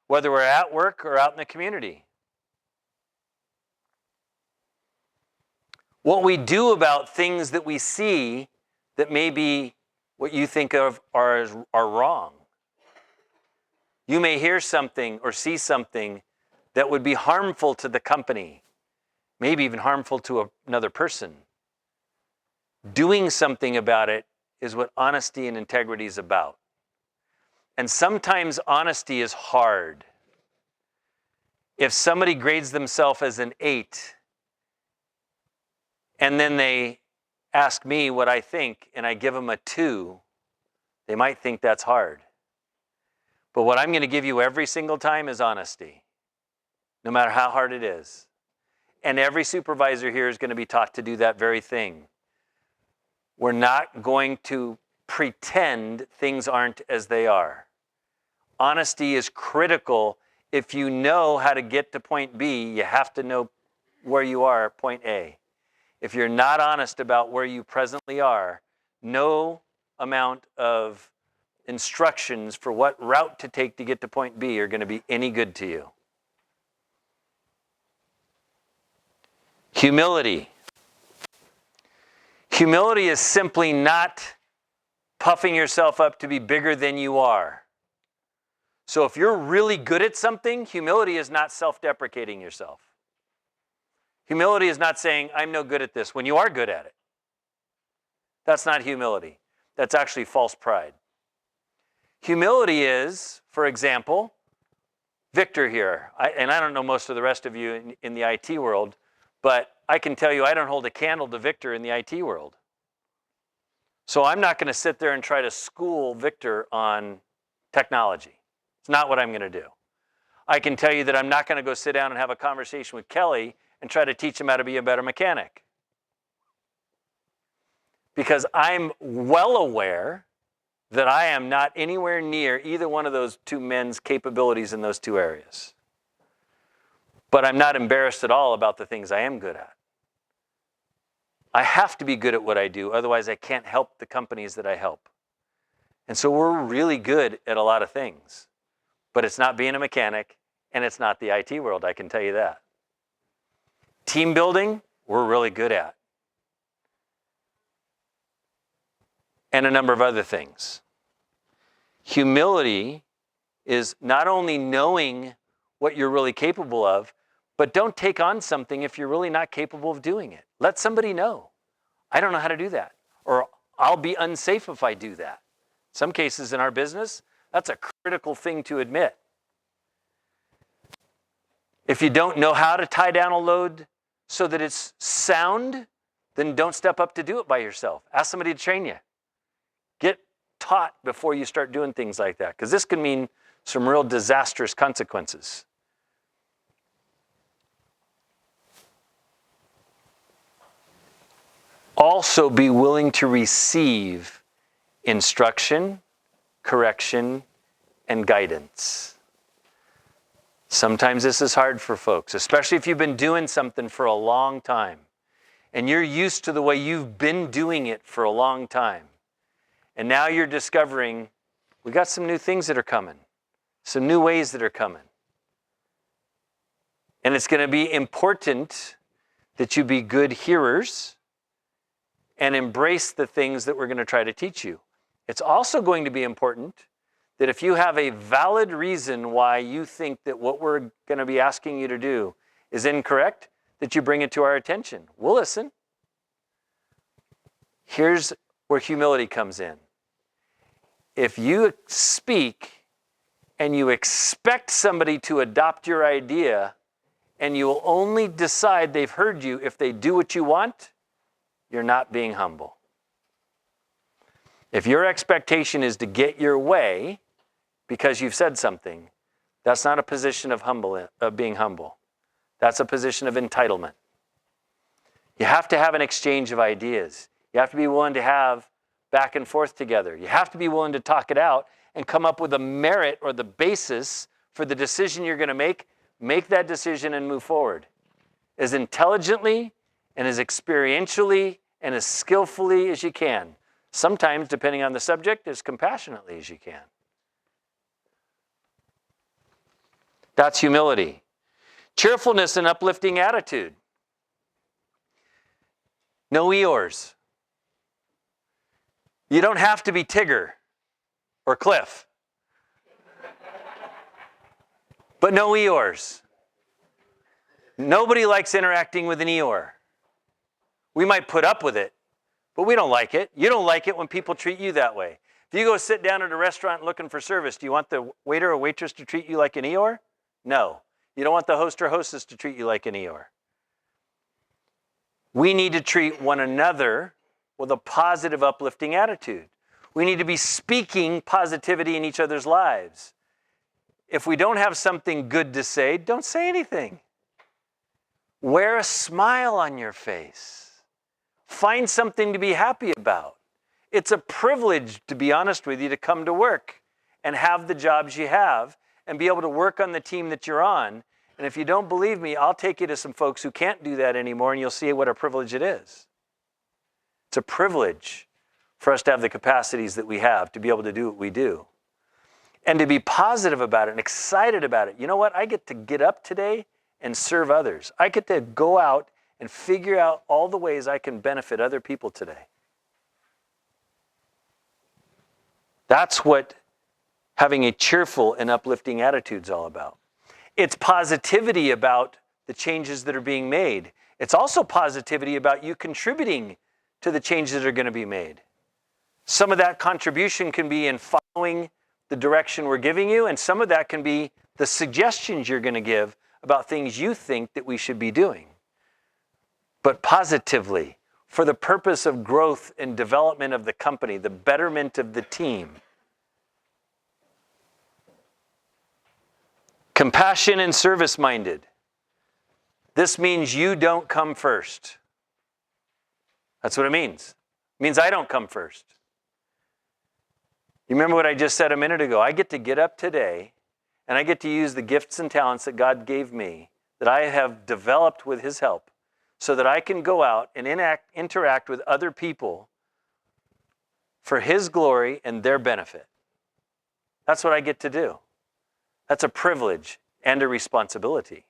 whether we're at work or out in the community. What we do about things that we see that maybe what you think of are wrong. You may hear something or see something that would be harmful to the company, maybe even harmful to another person. Doing something about it is what honesty and integrity is about. And sometimes honesty is hard. If somebody grades themselves as an 8, and then they ask me what I think, and I give them a 2, they might think that's hard. But what I'm going to give you every single time is honesty, no matter how hard it is. And every supervisor here is going to be taught to do that very thing. We're not going to pretend things aren't as they are. Honesty is critical. If you know how to get to point B, you have to know where you are at point A. If you're not honest about where you presently are, no amount of instructions for what route to take to get to point B are going to be any good to you. Humility. Humility is simply not puffing yourself up to be bigger than you are. So if you're really good at something, humility is not self-deprecating yourself. Humility is not saying, I'm no good at this, when you are good at it. That's not humility. That's actually false pride. Humility is, for example, Victor here. And I don't know most of the rest of you in the IT world, but I can tell you I don't hold a candle to Victor in the IT world. So I'm not going to sit there and try to school Victor on technology. It's not what I'm going to do. I can tell you that I'm not going to go sit down and have a conversation with Kelly and try to teach him how to be a better mechanic. Because I'm well aware that I am not anywhere near either one of those two men's capabilities in those two areas. But I'm not embarrassed at all about the things I am good at. I have to be good at what I do, otherwise I can't help the companies that I help. And so we're really good at a lot of things. But it's not being a mechanic, and it's not the IT world, I can tell you that. Team building, we're really good at. And a number of other things. Humility is not only knowing what you're really capable of, but don't take on something if you're really not capable of doing it. Let somebody know. I don't know how to do that. Or I'll be unsafe if I do that. Some cases in our business, that's a critical thing to admit. If you don't know how to tie down a load so that it's sound, then don't step up to do it by yourself. Ask somebody to train you. Get taught before you start doing things like that, because this can mean some real disastrous consequences. Also be willing to receive instruction, correction, and guidance. Sometimes this is hard for folks, especially if you've been doing something for a long time and you're used to the way you've been doing it for a long time. And now you're discovering we got some new things that are coming, some new ways that are coming. And it's going to be important that you be good hearers and embrace the things that we're going to try to teach you. It's also going to be important that if you have a valid reason why you think that what we're going to be asking you to do is incorrect, that you bring it to our attention. We'll listen. Here's where humility comes in. If you speak and you expect somebody to adopt your idea and you will only decide they've heard you if they do what you want, you're not being humble. If your expectation is to get your way because you've said something, that's not a position of being humble. That's a position of entitlement. You have to have an exchange of ideas. You have to be willing to have back and forth together. You have to be willing to talk it out and come up with a merit or the basis for the decision you're going to make. Make that decision and move forward as intelligently and as experientially and as skillfully as you can. Sometimes, depending on the subject, as compassionately as you can. That's humility. Cheerfulness and uplifting attitude. No Eeyores. You don't have to be Tigger or Cliff. But no Eeyores. Nobody likes interacting with an Eeyore. We might put up with it, but we don't like it. You don't like it when people treat you that way. If you go sit down at a restaurant looking for service, do you want the waiter or waitress to treat you like an Eeyore? No. You don't want the host or hostess to treat you like an Eeyore. We need to treat one another with a positive, uplifting attitude. We need to be speaking positivity in each other's lives. If we don't have something good to say, don't say anything. Wear a smile on your face. Find something to be happy about. It's a privilege, to be honest with you, to come to work and have the jobs you have and be able to work on the team that you're on. And if you don't believe me, I'll take you to some folks who can't do that anymore, and you'll see what a privilege it is. It's a privilege for us to have the capacities that we have to be able to do what we do. And to be positive about it and excited about it. You know what? I get up today and serve others. I get to go out and figure out all the ways I can benefit other people today. That's what having a cheerful and uplifting attitude is all about. It's positivity about the changes that are being made. It's also positivity about you contributing to the changes that are going to be made. Some of that contribution can be in following the direction we're giving you, and some of that can be the suggestions you're going to give about things you think that we should be doing. But positively, for the purpose of growth and development of the company, the betterment of the team. Compassion and service-minded. This means you don't come first. That's what it means. It means I don't come first. You remember what I just said a minute ago? I get to get up today and I get to use the gifts and talents that God gave me, that I have developed with His help, so that I can go out and interact with other people for His glory and their benefit. That's what I get to do. That's a privilege and a responsibility.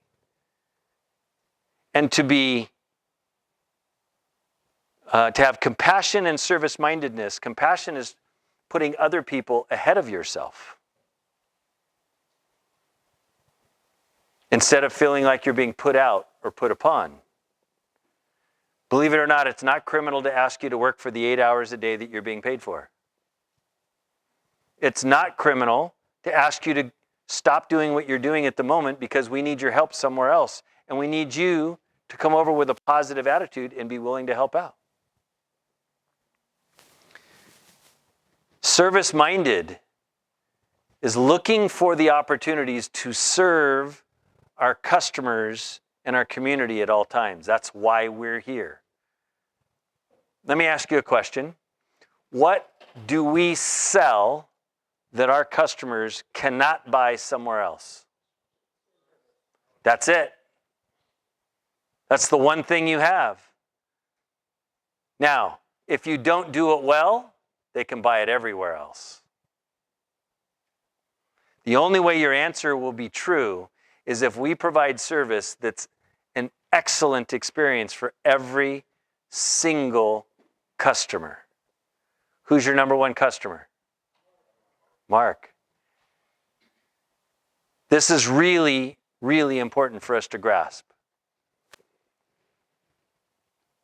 And to have compassion and service-mindedness. Compassion is putting other people ahead of yourself. Instead of feeling like you're being put out or put upon. Believe it or not, it's not criminal to ask you to work for the 8 hours a day that you're being paid for. It's not criminal to ask you to stop doing what you're doing at the moment because we need your help somewhere else. And we need you to come over with a positive attitude and be willing to help out. Service-minded is looking for the opportunities to serve our customers and our community at all times. That's why we're here. Let me ask you a question. What do we sell that our customers cannot buy somewhere else? That's it. That's the one thing you have. Now, if you don't do it well, they can buy it everywhere else. The only way your answer will be true is if we provide service that's an excellent experience for every single customer. Who's your number one customer? Mark. This is really, really important for us to grasp.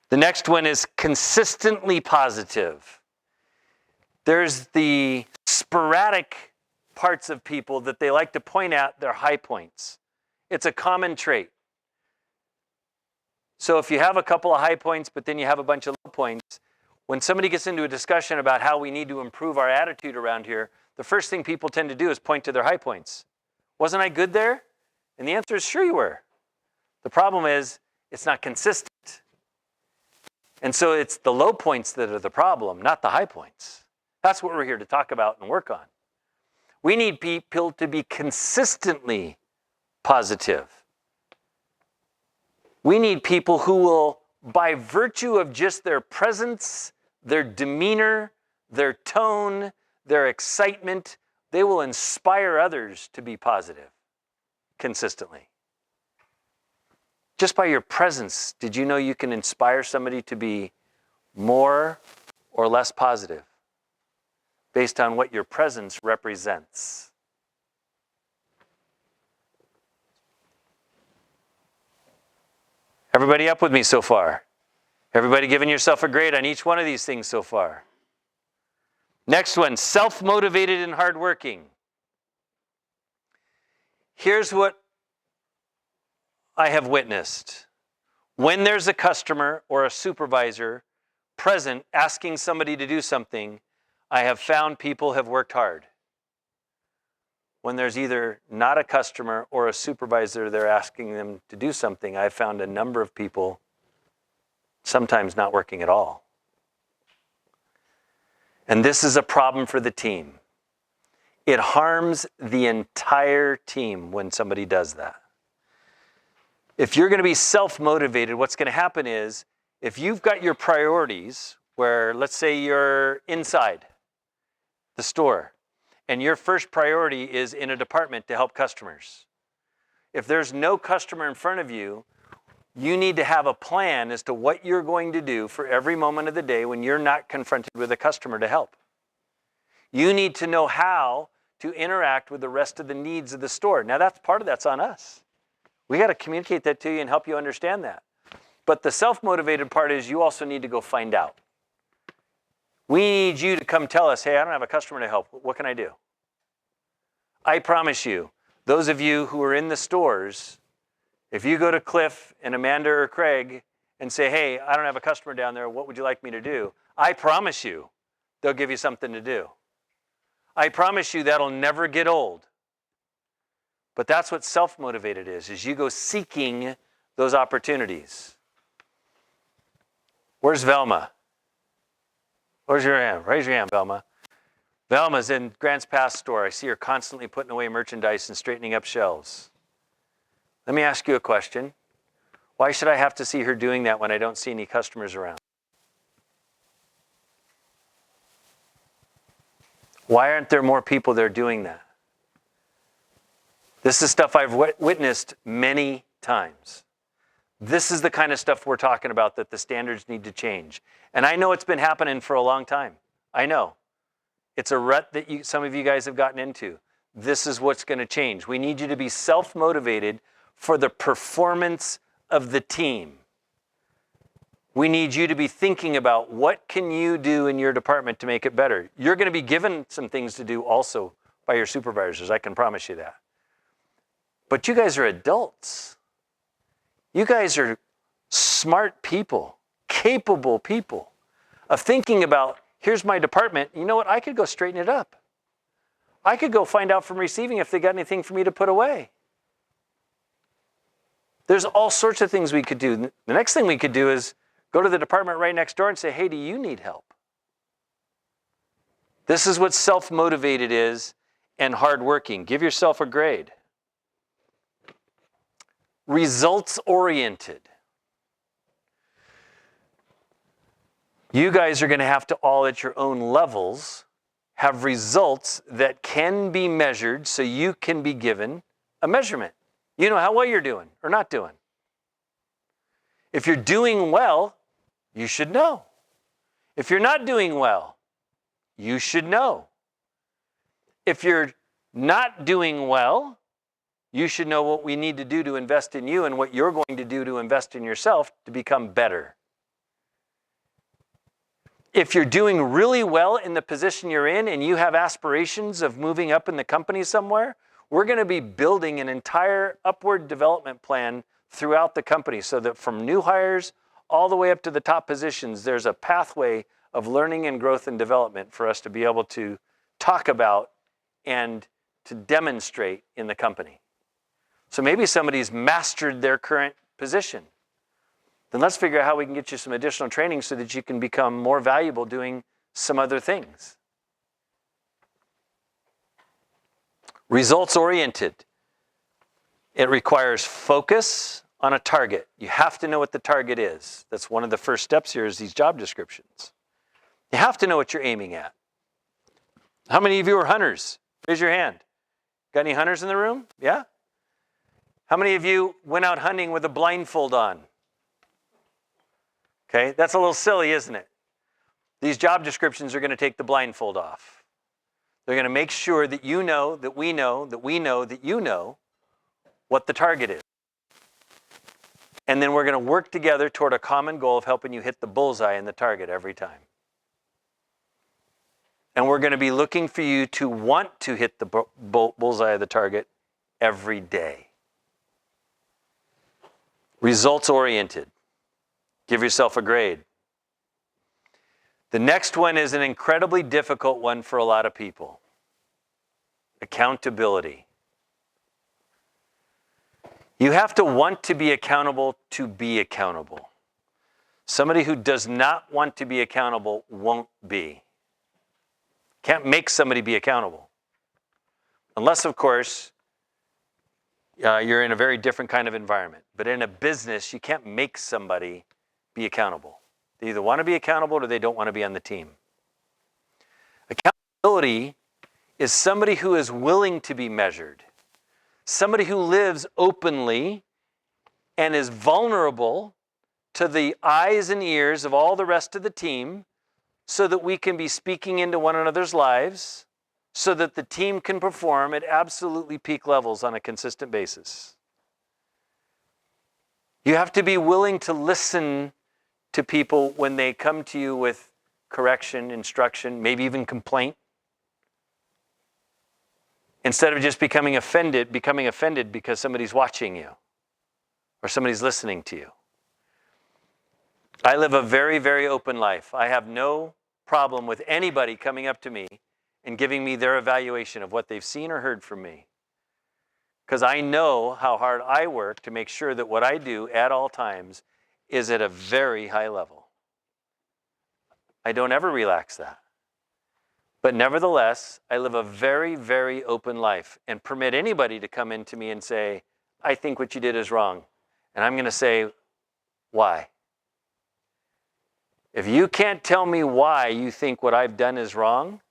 The next one is consistently positive. There's the sporadic parts of people that they like to point out their high points. It's a common trait. So if you have a couple of high points, but then you have a bunch of low points, When somebody gets into a discussion about how we need to improve our attitude around here, the first thing people tend to do is point to their high points. Wasn't I good there? And the answer is sure you were. The problem is it's not consistent. And so it's the low points that are the problem, not the high points. That's what we're here to talk about and work on. We need people to be consistently positive. We need people who will, by virtue of just their presence, their demeanor, their tone, their excitement, they will inspire others to be positive consistently. Just by your presence, did you know you can inspire somebody to be more or less positive based on what your presence represents? Everybody up with me so far? Everybody giving yourself a grade on each one of these things so far? Next one, self-motivated and hardworking. Here's what I have witnessed. When there's a customer or a supervisor present asking somebody to do something, I have found people have worked hard. When there's either not a customer or a supervisor they're asking them to do something, I've found a number of people sometimes not working at all. And this is a problem for the team. It harms the entire team when somebody does that. If you're going to be self-motivated, what's going to happen is, if you've got your priorities, where let's say you're inside the store, and your first priority is in a department to help customers. If there's no customer in front of you, you need to have a plan as to what you're going to do for every moment of the day when you're not confronted with a customer to help. You need to know how to interact with the rest of the needs of the store. Now that's on us. We got to communicate that to you and help you understand that. But the self-motivated part is you also need to go find out. We need you to come tell us, hey, I don't have a customer to help. What can I do? I promise you, those of you who are in the stores, if you go to Cliff and Amanda or Craig and say, hey, I don't have a customer down there, what would you like me to do? I promise you, they'll give you something to do. I promise you that'll never get old. But that's what self-motivated is you go seeking those opportunities. Where's Velma? Where's your hand? Raise your hand, Velma. Velma's in Grants Pass store. I see her constantly putting away merchandise and straightening up shelves. Let me ask you a question. Why should I have to see her doing that when I don't see any customers around? Why aren't there more people there doing that? This is stuff I've witnessed many times. This is the kind of stuff we're talking about that the standards need to change. And I know it's been happening for a long time. I know. It's a rut that some of you guys have gotten into. This is what's going to change. We need you to be self-motivated for the performance of the team. We need you to be thinking about what can you do in your department to make it better. You're going to be given some things to do also by your supervisors, I can promise you that. But you guys are adults. You guys are smart people, capable people of thinking about, here's my department. You know what? I could go straighten it up. I could go find out from receiving if they got anything for me to put away. There's all sorts of things we could do. The next thing we could do is go to the department right next door and say, hey, do you need help? This is what self-motivated is and hardworking. Give yourself a grade. Results-oriented. You guys are going to have to all at your own levels have results that can be measured so you can be given a measurement. You know how well you're doing or not doing. If you're doing well, you should know. If you're not doing well, you should know. If you're not doing well, you should know what we need to do to invest in you and what you're going to do to invest in yourself to become better. If you're doing really well in the position you're in and you have aspirations of moving up in the company somewhere, we're going to be building an entire upward development plan throughout the company so that from new hires all the way up to the top positions, there's a pathway of learning and growth and development for us to be able to talk about and to demonstrate in the company. So maybe somebody's mastered their current position. Then let's figure out how we can get you some additional training so that you can become more valuable doing some other things. Results oriented. It requires focus on a target. You have to know what the target is. That's one of the first steps here is these job descriptions. You have to know what you're aiming at. How many of you are hunters? Raise your hand. Got any hunters in the room? Yeah? How many of you went out hunting with a blindfold on? Okay, that's a little silly, isn't it? These job descriptions are going to take the blindfold off. They're going to make sure that you know, that we know, that we know, that you know what the target is. And then we're going to work together toward a common goal of helping you hit the bullseye and the target every time. And we're going to be looking for you to want to hit the bullseye of the target every day. Results oriented. Give yourself a grade. The next one is an incredibly difficult one for a lot of people. Accountability. You have to want to be accountable to be accountable. Somebody who does not want to be accountable won't be. Can't make somebody be accountable. Unless, of course, you're in a very different kind of environment. But in a business, you can't make somebody be accountable. They either want to be accountable or they don't want to be on the team. Accountability is somebody who is willing to be measured. Somebody who lives openly and is vulnerable to the eyes and ears of all the rest of the team so that we can be speaking into one another's lives so that the team can perform at absolutely peak levels on a consistent basis. You have to be willing to listen to people when they come to you with correction, instruction, maybe even complaint. Instead of just becoming offended because somebody's watching you or somebody's listening to you. I live a very, very open life. I have no problem with anybody coming up to me and giving me their evaluation of what they've seen or heard from me. Because I know how hard I work to make sure that what I do at all times is at a very high level. I don't ever relax that. But nevertheless, I live a very, very open life and permit anybody to come into me and say, I think what you did is wrong. And I'm going to say, why? If you can't tell me why you think what I've done is wrong,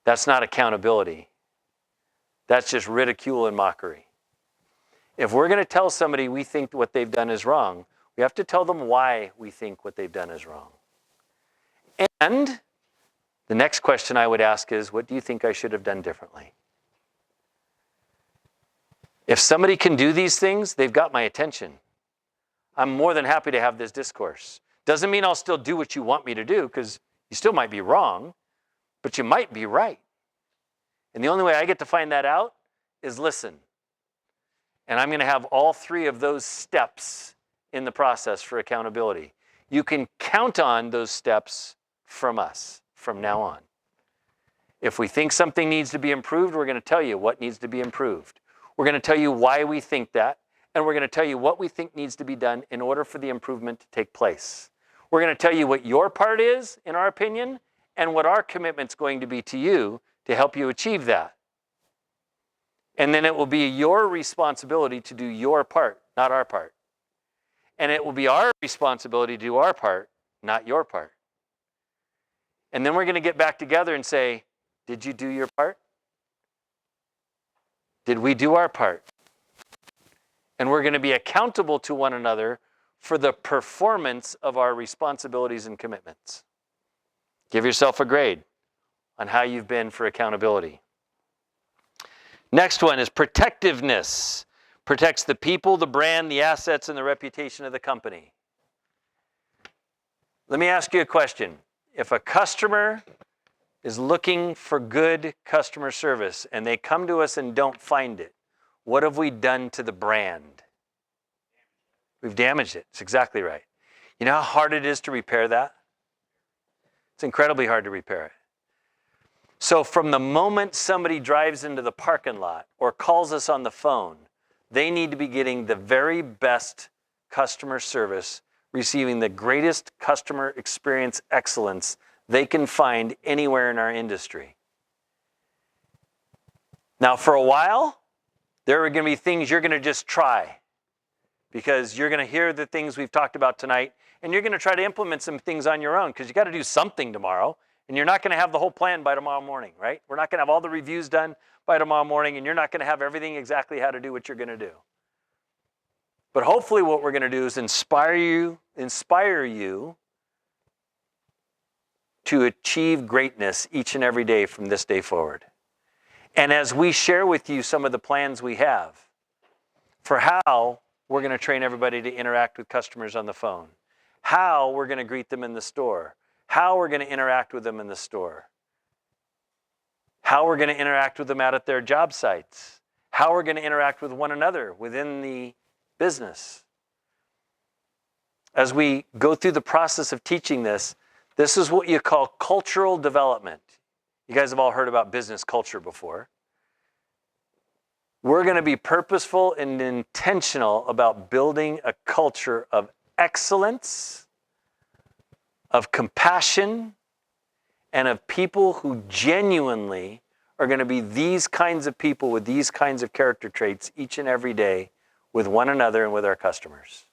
that's not accountability. That's just ridicule and mockery. If we're going to tell somebody we think what they've done is wrong, we have to tell them why we think what they've done is wrong. And the next question I would ask is, what do you think I should have done differently? If somebody can do these things, they've got my attention. I'm more than happy to have this discourse. Doesn't mean I'll still do what you want me to do, because you still might be wrong, but you might be right. And the only way I get to find that out is listen. And I'm going to have all three of those steps in the process for accountability. You can count on those steps from us from now on. If we think something needs to be improved, we're going to tell you what needs to be improved. We're going to tell you why we think that, and we're going to tell you what we think needs to be done in order for the improvement to take place. We're going to tell you what your part is, in our opinion, and what our commitment's going to be to you to help you achieve that. And then it will be your responsibility to do your part, not our part. And it will be our responsibility to do our part, not your part. And then we're going to get back together and say, did you do your part? Did we do our part? And we're going to be accountable to one another for the performance of our responsibilities and commitments. Give yourself a grade on how you've been for accountability. Next one is protectiveness. Protects the people, the brand, the assets, and the reputation of the company. Let me ask you a question. If a customer is looking for good customer service and they come to us and don't find it, what have we done to the brand? We've damaged it. It's exactly right. You know how hard it is to repair that? It's incredibly hard to repair it. So from the moment somebody drives into the parking lot or calls us on the phone, they need to be getting the very best customer service, receiving the greatest customer experience excellence they can find anywhere in our industry. Now, for a while, there are going to be things you're going to just try because you're going to hear the things we've talked about tonight, and you're going to try to implement some things on your own because you got to do something tomorrow, and you're not going to have the whole plan by tomorrow morning, right? We're not going to have all the reviews done by tomorrow morning, and you're not going to have everything exactly how to do what you're going to do. But hopefully what we're going to do is inspire you to achieve greatness each and every day from this day forward. And as we share with you some of the plans we have for how we're going to train everybody to interact with customers on the phone, how we're going to greet them in the store, how we're going to interact with them in the store, how we're going to interact with them out at their job sites, how we're going to interact with one another within the business. As we go through the process of teaching this, this is what you call cultural development. You guys have all heard about business culture before. We're going to be purposeful and intentional about building a culture of excellence, of compassion, and of people who genuinely are going to be these kinds of people with these kinds of character traits each and every day with one another and with our customers.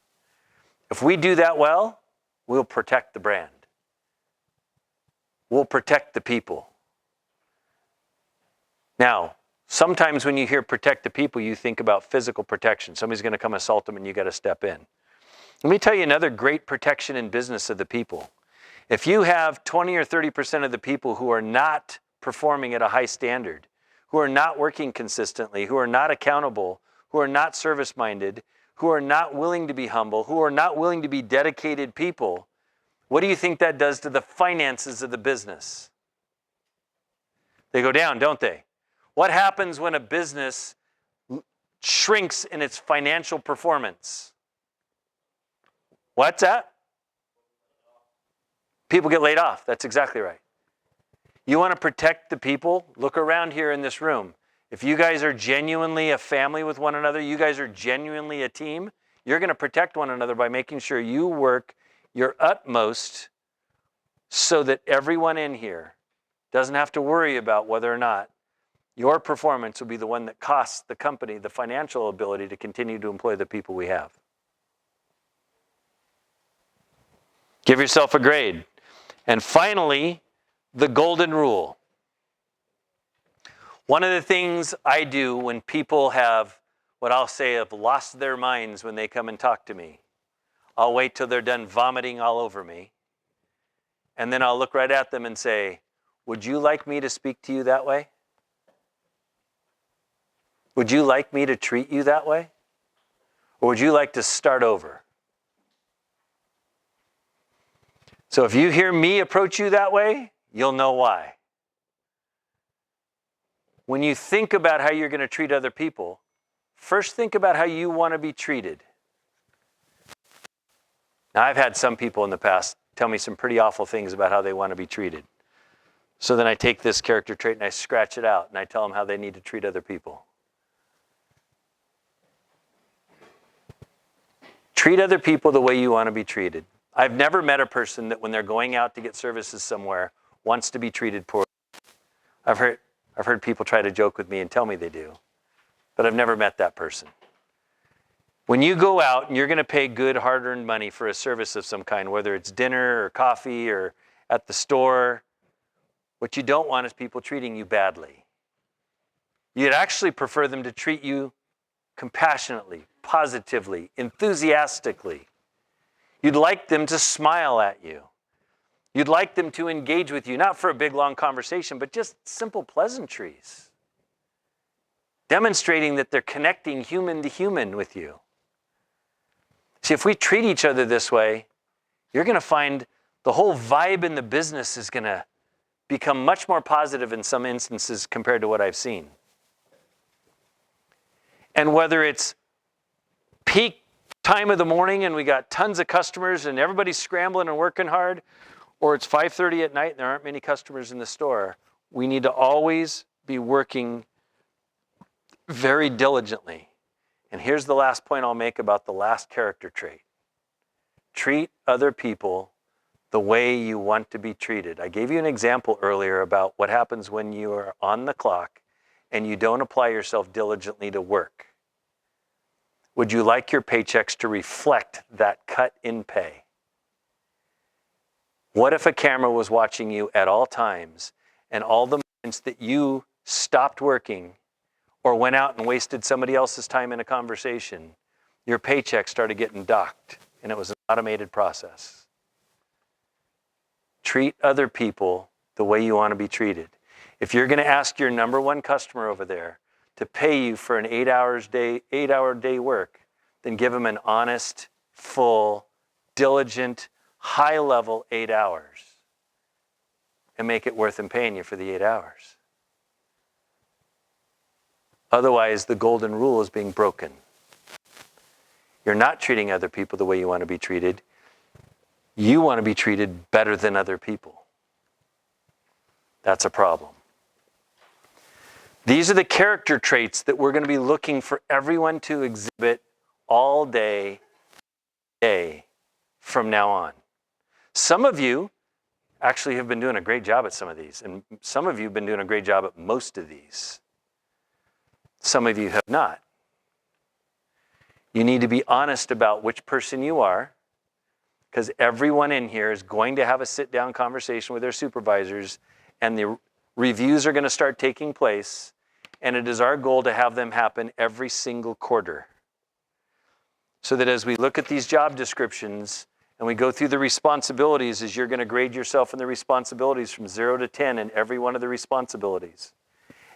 If we do that well, we'll protect the brand. We'll protect the people. Now, sometimes when you hear protect the people, you think about physical protection. Somebody's going to come assault them and you got to step in. Let me tell you another great protection in business of the people. If you have 20 or 30% of the people who are not performing at a high standard, who are not working consistently, who are not accountable, who are not service-minded, who are not willing to be humble, who are not willing to be dedicated people, what do you think that does to the finances of the business? They go down, don't they? What happens when a business shrinks in its financial performance? What's that? People get laid off. That's exactly right. You want to protect the people? Look around here in this room. If you guys are genuinely a family with one another, you guys are genuinely a team, you're going to protect one another by making sure you work your utmost so that everyone in here doesn't have to worry about whether or not your performance will be the one that costs the company the financial ability to continue to employ the people we have. Give yourself a grade. And finally, the golden rule. One of the things I do when people have, what I'll say, have lost their minds when they come and talk to me, I'll wait till they're done vomiting all over me, and then I'll look right at them and say, would you like me to speak to you that way? Would you like me to treat you that way? Or would you like to start over? So if you hear me approach you that way, you'll know why. When you think about how you're going to treat other people, first think about how you want to be treated. Now, I've had some people in the past tell me some pretty awful things about how they want to be treated. So then I take this character trait and I scratch it out and I tell them how they need to treat other people. Treat other people the way you want to be treated. I've never met a person that when they're going out to get services somewhere wants to be treated poorly. I've heard people try to joke with me and tell me they do, but I've never met that person. When you go out and you're going to pay good hard-earned money for a service of some kind, whether it's dinner or coffee or at the store, what you don't want is people treating you badly. You'd actually prefer them to treat you compassionately, positively, enthusiastically. You'd like them to smile at you. You'd like them to engage with you, not for a big, long conversation, but just simple pleasantries, demonstrating that they're connecting human to human with you. See, if we treat each other this way, you're going to find the whole vibe in the business is going to become much more positive in some instances compared to what I've seen. And whether it's peak time of the morning and we got tons of customers and everybody's scrambling and working hard, or it's 5:30 at night and there aren't many customers in the store, we need to always be working very diligently. And here's the last point I'll make about the last character trait. Treat other people the way you want to be treated. I gave you an example earlier about what happens when you are on the clock and you don't apply yourself diligently to work. Would you like your paychecks to reflect that cut in pay? What if a camera was watching you at all times and all the moments that you stopped working or went out and wasted somebody else's time in a conversation, your paycheck started getting docked and it was an automated process? Treat other people the way you want to be treated. If you're going to ask your number one customer over there to pay you for an 8-hour day work, then give them an honest, full, diligent, high-level 8 hours and make it worth them paying you for the 8 hours. Otherwise, the golden rule is being broken. You're not treating other people the way you want to be treated. You want to be treated better than other people. That's a problem. These are the character traits that we're going to be looking for everyone to exhibit all day from now on. Some of you actually have been doing a great job at some of these, and some of you have been doing a great job at most of these. Some of you have not. You need to be honest about which person you are, because everyone in here is going to have a sit-down conversation with their supervisors, and the reviews are going to start taking place, and it is our goal to have them happen every single quarter. So that as we look at these job descriptions and we go through the responsibilities, as you're going to grade yourself in the responsibilities from 0 to 10 in every one of the responsibilities.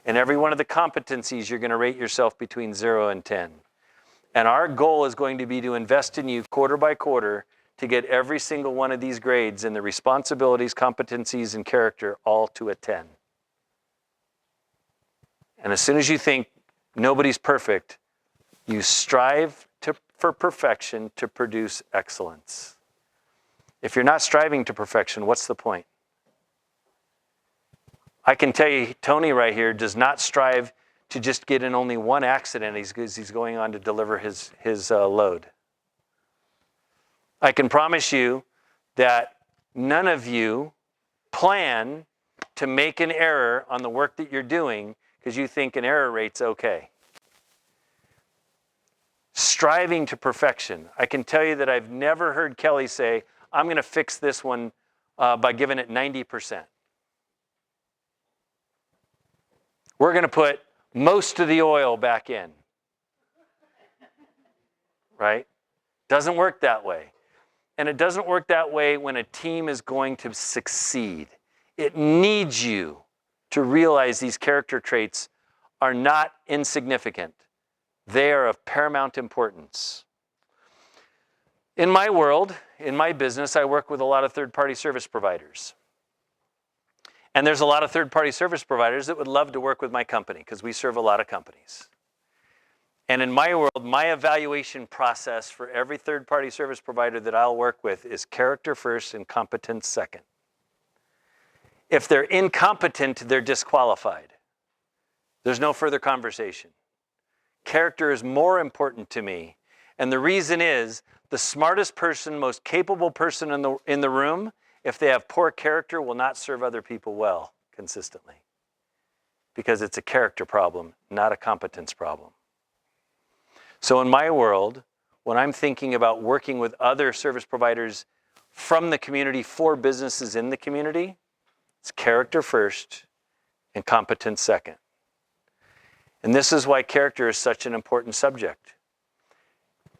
And every one of the competencies, you're going to rate yourself between 0 and 10. And our goal is going to be to invest in you quarter by quarter to get every single one of these grades in the responsibilities, competencies, and character all to a 10. And as soon as you think nobody's perfect, you strive for perfection to produce excellence. If you're not striving to perfection, what's the point? I can tell you, Tony right here does not strive to just get in only one accident as he's going on to deliver his load. I can promise you that none of you plan to make an error on the work that you're doing because you think an error rate's okay. Striving to perfection. I can tell you that I've never heard Kelly say, I'm going to fix this one by giving it 90%. We're going to put most of the oil back in. Right? Doesn't work that way. And it doesn't work that way when a team is going to succeed. It needs you to realize these character traits are not insignificant. They are of paramount importance. In my world, in my business, I work with a lot of third-party service providers. And there's a lot of third-party service providers that would love to work with my company because we serve a lot of companies. And in my world, my evaluation process for every third-party service provider that I'll work with is character first and competence second. If they're incompetent, they're disqualified. There's no further conversation. Character is more important to me. And the reason is the smartest person, most capable person in the room, if they have poor character, will not serve other people well consistently. Because it's a character problem, not a competence problem. So in my world, when I'm thinking about working with other service providers from the community for businesses in the community, it's character first and competence second. And this is why character is such an important subject.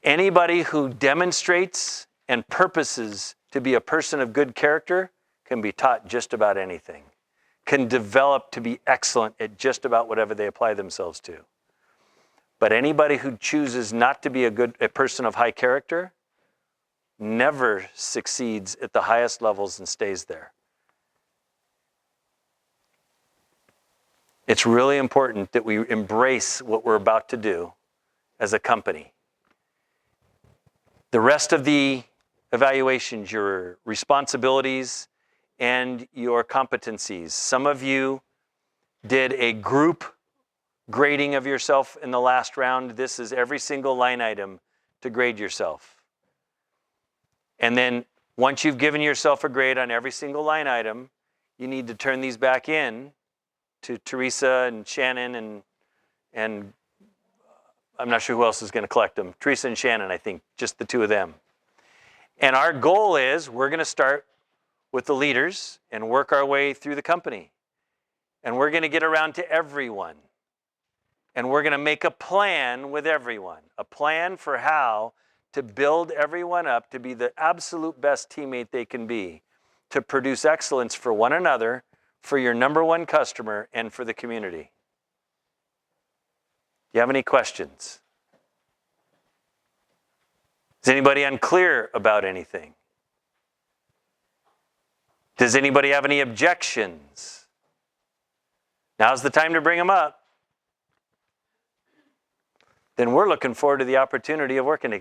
Anybody who demonstrates and purposes to be a person of good character can be taught just about anything, can develop to be excellent at just about whatever they apply themselves to. But anybody who chooses not to be a person of high character never succeeds at the highest levels and stays there. It's really important that we embrace what we're about to do as a company. The rest of the evaluations, your responsibilities and your competencies. Some of you did a group grading of yourself in the last round. This is every single line item to grade yourself. And then once you've given yourself a grade on every single line item, you need to turn these back in to Teresa and Shannon and I'm not sure who else is going to collect them. Teresa and Shannon, I think, just the two of them. And our goal is we're going to start with the leaders and work our way through the company. And we're going to get around to everyone. And we're going to make a plan with everyone, a plan for how to build everyone up to be the absolute best teammate they can be, to produce excellence for one another, for your number one customer, and for the community. Do you have any questions? Is anybody unclear about anything? Does anybody have any objections? Now's the time to bring them up. Then we're looking forward to the opportunity of working together.